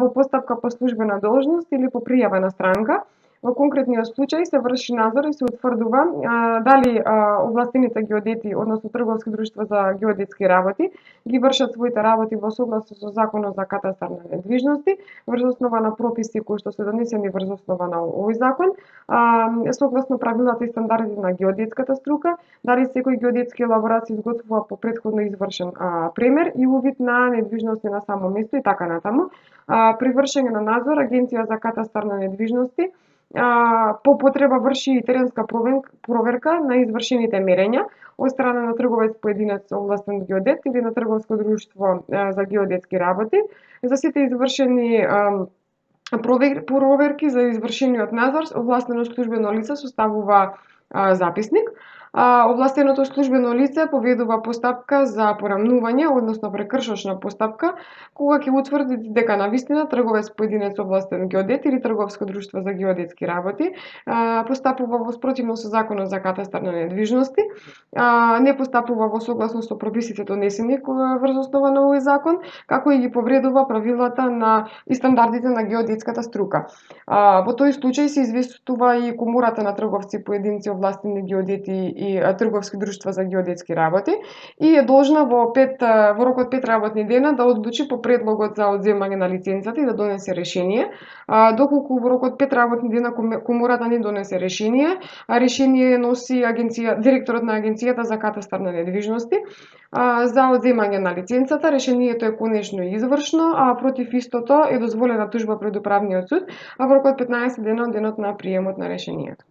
во постапка по службена должност или по пријава на странка. Во конкретниот случај се врши надзор и се утврдува дали овластените геодети, односно трговски друштва за геодетски работи, ги вршат своите работи во согласност со Законот за катастар на недвижности, врз основа на прописи кои што се донесени врз основа на овој закон, согласно правилата и стандардите на геодетската струка, дали секој геодетски елаборат се изготвува по претходно извршен премер и увид на недвижности на само место и така натаму. При вршење на надзор, Агенција за катастар на недвижности по потреба врши и теренска проверка на извршените мерења од страна на трговец поединец овластен геодет или на трговско друштво за геодетски работи за сите извршени проверки за извршениот надзор. Овластено службено лице составува записник. Овластеното службено лице поведува постапка за порамнување, односно прекршочна постапка, кога ќе утврди дека навистина трговец поединец овластен геодет или трговско друштво за геодетски работи постапува во спротивно со Законот за катастар на недвижности, не постапува во согласност со прописите донесени врз основа на овој закон, како и ги повредува правилата и стандардите на геодетската струка. Во тој случај се известува и Комората на трговци поединци овластени геодети и трговски друштва за геодетски работи и е должна во рок од 5 работни дена да одлучи по предлогот за одземање на лиценцата и да донесе решение. Доколку во рок од 5 работни дена Комората не донесе решение, решение носи директорот на Агенцијата за катастар на недвижности за одземање на лиценцата. Решението е конечно и извршно, а против истото е дозволена тужба пред управниот суд во рок од 15 дена од денот на приемот на решението.